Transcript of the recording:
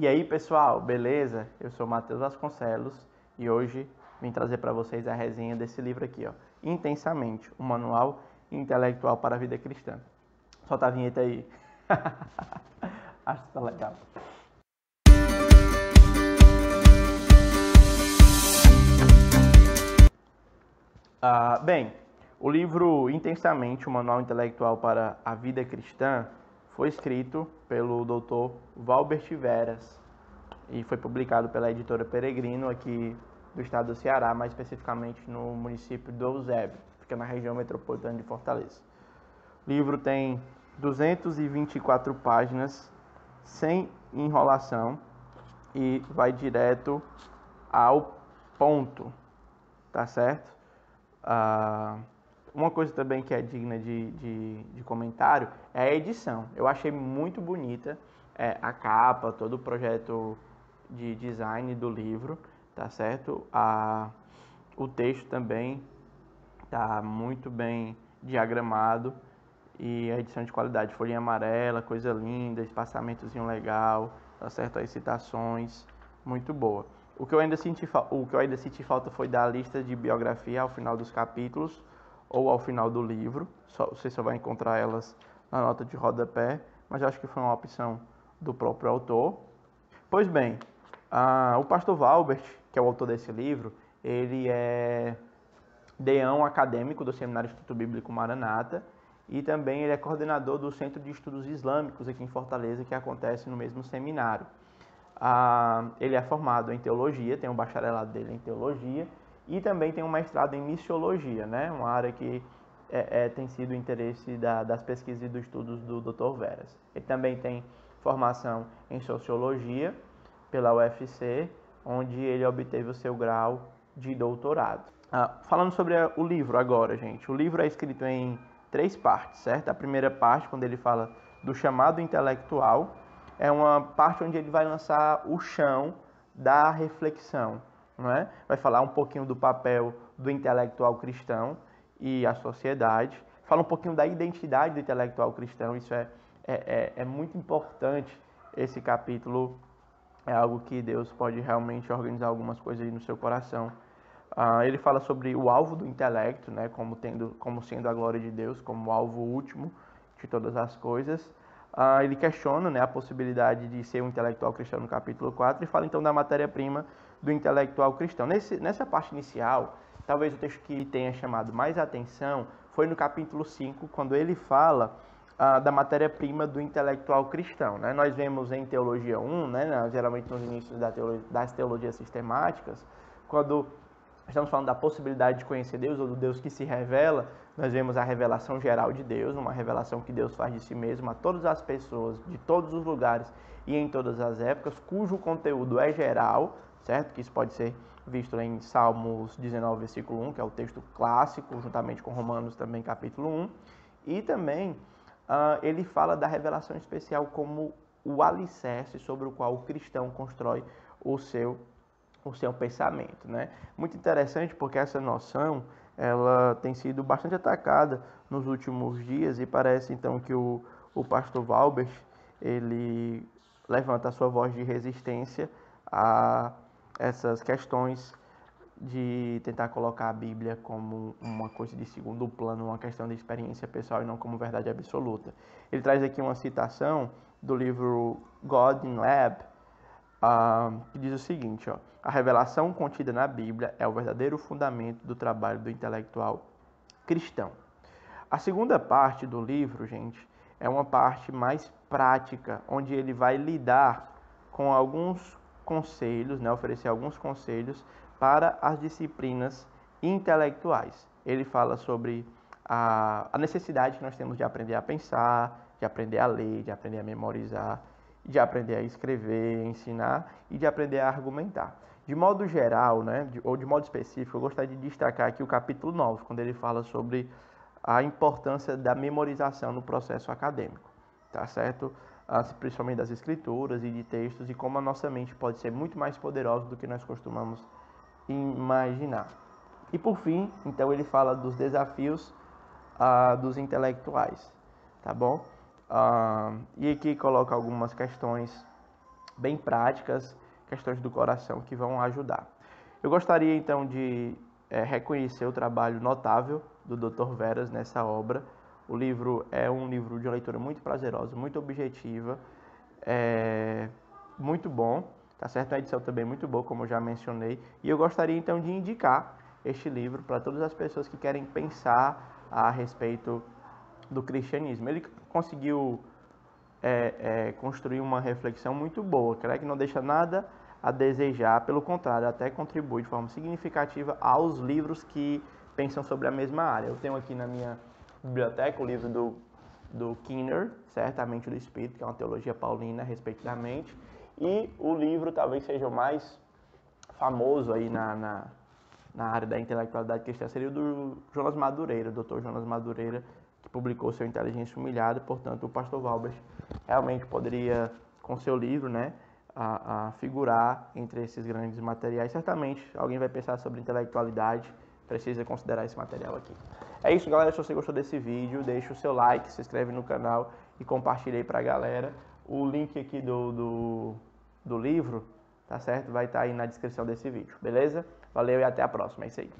E aí, pessoal, beleza? Eu sou Matheus Vasconcelos e hoje vim trazer para vocês a resenha desse livro aqui, ó, Intensamente, um manual intelectual para a vida cristã. Solta a vinheta aí. Acho que tá legal. Bem, o livro Intensamente, um manual intelectual para a vida cristã foi escrito pelo Dr. Valbert Veras e foi publicado pela editora Peregrino aqui do estado do Ceará, mais especificamente no município do Eusébio, fica na região metropolitana de Fortaleza. O livro tem 224 páginas, sem enrolação e vai direto ao ponto, tá certo? Uma coisa também que é digna de comentário é a edição. Eu achei muito bonita a capa, todo o projeto de design do livro, tá certo? O texto também tá muito bem diagramado e a edição de qualidade, folhinha amarela, coisa linda, espaçamentozinho legal, tá certo? As citações, muito boa. O que eu ainda senti falta foi da lista de biografia ao final dos capítulos ou ao final do livro. Você só vai encontrar elas na nota de rodapé, mas eu acho que foi uma opção do próprio autor. Pois bem, o pastor Valbert, que é o autor desse livro, ele é deão acadêmico do Seminário Instituto Bíblico Maranata e também ele é coordenador do Centro de Estudos Islâmicos aqui em Fortaleza, que acontece no mesmo seminário. Ele é formado em teologia, tem um bacharelado dele em teologia e também tem um mestrado em missiologia, né? Uma área que tem sido o interesse das pesquisas e dos estudos do Dr. Veras. Ele também tem formação em sociologia pela UFC, onde ele obteve o seu grau de doutorado. Falando sobre o livro agora, gente. O livro é escrito em 3 partes, certo? A primeira parte, quando ele fala do chamado intelectual, é uma parte onde ele vai lançar o chão da reflexão, não é? Vai falar um pouquinho do papel do intelectual cristão e a sociedade. Fala um pouquinho da identidade do intelectual cristão. Isso é muito importante. Esse capítulo é algo que Deus pode realmente organizar algumas coisas aí no seu coração. Ele fala sobre o alvo do intelecto, né, como sendo a glória de Deus, como o alvo último de todas as coisas. Ele questiona, né, a possibilidade de ser um intelectual cristão no capítulo 4 e fala então da matéria-prima do intelectual cristão. Nessa parte inicial, talvez o texto que tenha chamado mais atenção foi no capítulo 5, quando ele fala da matéria-prima do intelectual cristão, né? Nós vemos em Teologia 1, né, geralmente nos inícios das teologias sistemáticas, quando estamos falando da possibilidade de conhecer Deus, ou do Deus que se revela, nós vemos a revelação geral de Deus, uma revelação que Deus faz de si mesmo a todas as pessoas, de todos os lugares e em todas as épocas, cujo conteúdo é geral, certo? Que isso pode ser visto em Salmos 19, versículo 1, que é o texto clássico, juntamente com Romanos também, capítulo 1. E também ele fala da revelação especial como o alicerce sobre o qual o cristão constrói o seu pensamento, né? Muito interessante porque essa noção ela tem sido bastante atacada nos últimos dias e parece então que o pastor Valbert ele levanta a sua voz de resistência a essas questões de tentar colocar a Bíblia como uma coisa de segundo plano, uma questão de experiência pessoal e não como verdade absoluta. Ele traz aqui uma citação do livro God in Lab, que diz o seguinte, ó: a revelação contida na Bíblia é o verdadeiro fundamento do trabalho do intelectual cristão. A segunda parte do livro, gente, é uma parte mais prática, onde ele vai lidar com alguns conselhos, né, oferecer alguns conselhos para as disciplinas intelectuais. Ele fala sobre a necessidade que nós temos de aprender a pensar, de aprender a ler, de aprender a memorizar, de aprender a escrever, ensinar e de aprender a argumentar. De modo geral, né, ou de modo específico, eu gostaria de destacar aqui o capítulo 9, quando ele fala sobre a importância da memorização no processo acadêmico, tá certo? Principalmente das escrituras e de textos e como a nossa mente pode ser muito mais poderosa do que nós costumamos imaginar. E por fim, então ele fala dos desafios dos intelectuais, tá bom? E aqui coloca algumas questões bem práticas, questões do coração que vão ajudar. Eu gostaria então de reconhecer o trabalho notável do Dr. Veras nessa obra. O livro é um livro de leitura muito prazerosa, muito objetiva, muito bom, tá certo? A edição também muito boa, como eu já mencionei. E eu gostaria então de indicar este livro para todas as pessoas que querem pensar a respeito do cristianismo. Ele conseguiu construir uma reflexão muito boa, que não deixa nada a desejar, pelo contrário, até contribui de forma significativa aos livros que pensam sobre a mesma área. Eu tenho aqui na minha biblioteca o livro do Kinner, Certamente do Espírito, que é uma teologia paulina a respeito da mente, e o livro talvez seja o mais famoso aí na área da intelectualidade cristã, seria o do Jonas Madureira, o Dr. Jonas Madureira, que publicou seu Inteligência Humilhada. Portanto, o pastor Valbert realmente poderia, com seu livro, né, a figurar entre esses grandes materiais. Certamente, alguém vai pensar sobre intelectualidade, precisa considerar esse material aqui. É isso, galera. Se você gostou desse vídeo, deixa o seu like, se inscreve no canal e compartilha aí pra galera. O link aqui do livro, tá certo? Vai estar aí na descrição desse vídeo, beleza? Valeu e até a próxima. É isso aí.